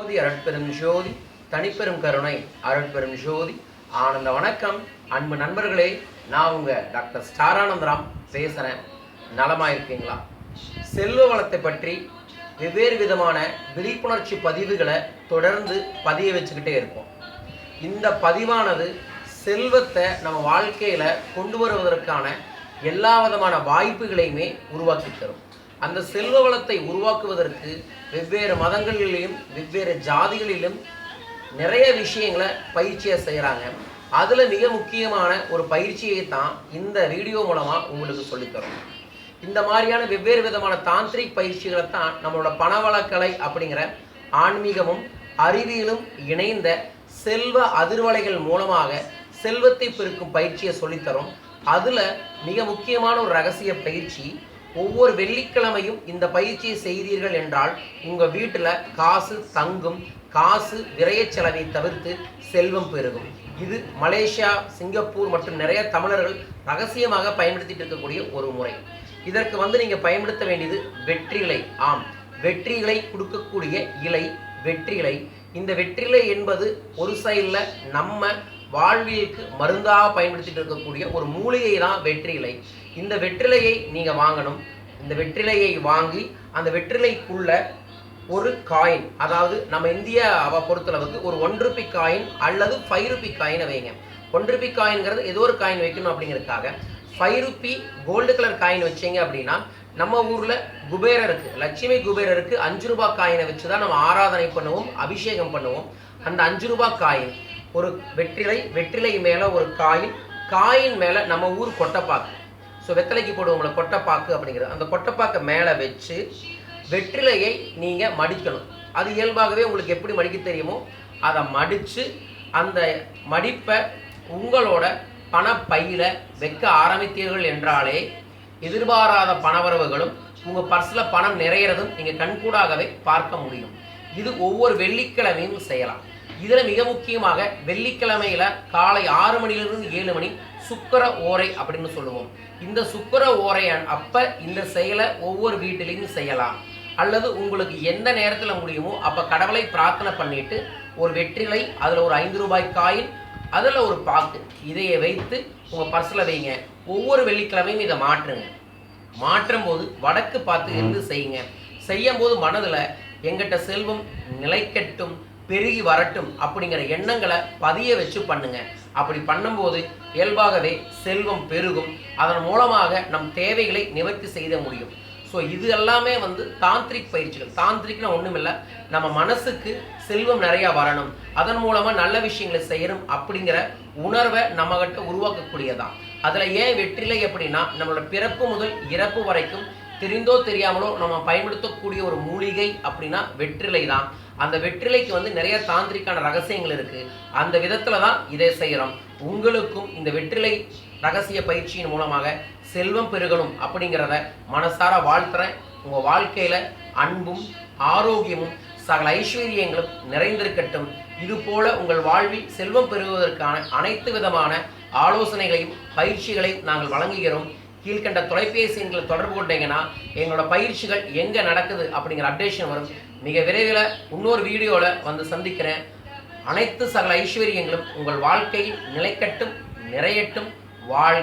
ஜோதி அருட்பெரும் ஜோதி தனிப்பெரும் கருணை அருட்பெரும் ஜோதி ஆனந்த வணக்கம் அன்பு நண்பர்களே. நான் உங்க டாக்டர் ஸ்டாரானந்தராம் பேசுறேன். நலமா இருக்கீங்களா? செல்வ வளத்தை பற்றி வெவ்வேறு விதமான விழிப்புணர்ச்சி பதிவுகளை தொடர்ந்து பதிய வச்சுக்கிட்டே இருப்போம். இந்த பதிவானது செல்வத்தை நம்ம வாழ்க்கையில கொண்டு வருவதற்கான எல்லா விதமான வாய்ப்புகளையுமே உருவாக்கி தரும். அந்த செல்வ வளத்தை உருவாக்குவதற்கு வெவ்வேறு மதங்களிலும் வெவ்வேறு ஜாதிகளிலும் நிறைய விஷயங்களை பயிற்சியை செய்கிறாங்க. அதில் மிக முக்கியமான ஒரு பயிற்சியை தான் இந்த வீடியோ மூலமாக உங்களுக்கு சொல்லித்தரும். இந்த மாதிரியான வெவ்வேறு விதமான தாந்திரிக் பயிற்சிகளை தான் நம்மளோட பணவளக்கலை அப்படிங்கிற ஆன்மீகமும் அறிவியலும் இணைந்த செல்வ அதிர்வலைகள் மூலமாக செல்வத்தை பெருக்கும் பயிற்சியை சொல்லித்தரும். அதில் மிக முக்கியமான ஒரு ரகசிய பயிற்சி, ஒவ்வொரு வெள்ளிக்கிழமையும் இந்த பயிற்சியை செய்தீர்கள் என்றால் உங்கள் வீட்டில் காசு தங்கும், காசு விரைய செலவை தவிர்த்து செல்வம் பெருகும். இது மலேசியா, சிங்கப்பூர் மற்றும் நிறைய தமிழர்கள் ரகசியமாக பயன்படுத்திட்டு இருக்கக்கூடிய ஒரு முறை. இதற்கு நீங்கள் பயன்படுத்த வேண்டியது வெற்றிலை. ஆம், வெற்றிலை கொடுக்கக்கூடிய இலை வெற்றிலை. இந்த வெற்றிலை என்பது ஒரு சைடில் நம்ம வாழ்வியலுக்கு மருந்தாக பயன்படுத்திட்டு இருக்கக்கூடிய ஒரு மூலிகை தான் வெற்றிலை. இந்த வெற்றிலையை நீங்கள் வாங்கணும். இந்த வெற்றிலையை வாங்கி அந்த வெற்றிலைக்குள்ள ஒரு காயின், அதாவது நம்ம இந்தியாவை பொறுத்தளவுக்கு ஒரு 1 ரூபி காயின் அல்லது 5 ரூபி காயினை வைங்க. 1 ரூபி காயின்கிறது ஏதோ ஒரு காயின் வைக்கணும் அப்படிங்கிறதுக்காக 5 ரூபி கோல்டு கலர் காயின் வச்சிங்க அப்படின்னா நம்ம ஊரில் குபேரருக்கு, லட்சுமி குபேரருக்கு 5 ரூபாய் காயினை வச்சு தான் நம்ம ஆராதனை பண்ணுவோம், அபிஷேகம் பண்ணுவோம். அந்த 5 ரூபாய் காயின், ஒரு வெற்றிலை மேலே ஒரு காயின் மேலே நம்ம ஊர் கொட்டைப்பாக்கு, ஸோ வெத்தலைக்கு போடுவோம்ல கொட்டைப்பாக்கு அப்படிங்கிறது, அந்த கொட்டைப்பாக்கை மேலே வச்சு வெற்றிலையை நீங்கள் மடிக்கணும். அது இயல்பாகவே உங்களுக்கு எப்படி மடிக்க தெரியுமோ அதை மடித்து அந்த மடிப்பை உங்களோட பணப்பையில் வைக்க ஆரம்பித்தீர்கள் என்றாலே எதிர்பாராத பணவரவுகளும் உங்கள் பர்ஸில் பணம் நிறையிறதும் நீங்கள் கண்கூடாகவே பார்க்க முடியும். இது ஒவ்வொரு வெள்ளிக்கிழமையும் செய்யலாம். இதில் மிக முக்கியமாக வெள்ளிக்கிழமையில் காலை 6 மணிலிருந்து 7 மணி சுக்கிர ஓரை அப்படின்னு சொல்லுவோம். இந்த சுக்கிர ஓரை அப்போ இந்த செயலை ஒவ்வொரு வீட்டிலையும் செய்யலாம். அல்லது உங்களுக்கு எந்த நேரத்தில் முடியுமோ அப்போ கடவுளை பிரார்த்தனை பண்ணிட்டு ஒரு வெற்றிலை, அதில் ஒரு 5 ரூபாய் காயின், அதில் ஒரு பாக்கு, இதையை வைத்து உங்கள் பர்ஸில் வைங்க. ஒவ்வொரு வெள்ளிக்கிழமையும் இதை மாற்றும் போது வடக்கு பார்த்து இருந்து செய்யுங்க. செய்யும் போது மனதில் எங்கிட்ட செல்வம் நிலைக்கட்டும், பெருகி வரட்டும் அப்படிங்கிற எண்ணங்களை பதிய வச்சு பண்ணுங்க. அப்படி பண்ணும்போது இயல்பாகவே செல்வம் பெருகும். அதன் மூலமாக நம் தேவைகளை நிவர்த்தி செய்த முடியும். ஸோ இது எல்லாமே தாந்திரிக் பயிற்சிகள். தாந்திரிக்னா ஒன்றும் இல்லை, நம்ம மனசுக்கு செல்வம் நிறையா வரணும், அதன் மூலமாக நல்ல விஷயங்களை செய்யணும் அப்படிங்கிற உணர்வை நம்மகிட்ட உருவாக்கக்கூடியதான். அதில் ஏன் வெற்றிலை அப்படின்னா நம்மளோட பிறப்பு முதல் இறப்பு வரைக்கும் தெரிந்தோ தெரியாமலோ நம்ம பயன்படுத்தக்கூடிய ஒரு மூலிகை அப்படின்னா வெற்றிலை தான். அந்த வெற்றிலைக்கு நிறைய தாந்திரிக்கான ரகசியங்கள் இருக்கு. அந்த விதத்துல தான் இதை செய்யறோம். உங்களுக்கும் இந்த வெற்றிலை ரகசிய பயிற்சியின் மூலமாக செல்வம் பெருகணும் அப்படிங்கிறத மனசார வாழ்த்துறேன். உங்க வாழ்க்கையில அன்பும் ஆரோக்கியமும் சகல ஐஸ்வர்யங்களும் நிறைந்திருக்கட்டும். இது போல உங்கள் வாழ்வில் செல்வம் பெருகுவதற்கான அனைத்து விதமான ஆலோசனைகளையும் பயிற்சிகளையும் நாங்கள் வழங்குகிறோம். கீழ்கண்ட தொலைபேசி எண்களை தொடர்பு கொண்டீங்கன்னா எங்களோட பயிற்சிகள் எங்கே நடக்குது அப்படிங்கிற அப்டேஷன் வரும். மிக விரைவில் இன்னொரு வீடியோவில் சந்திக்கிறேன். அனைத்து சகல ஐஸ்வர்யங்களும் உங்கள் வாழ்க்கையில் நிலைக்கட்டும், நிறையட்டும். வாழ்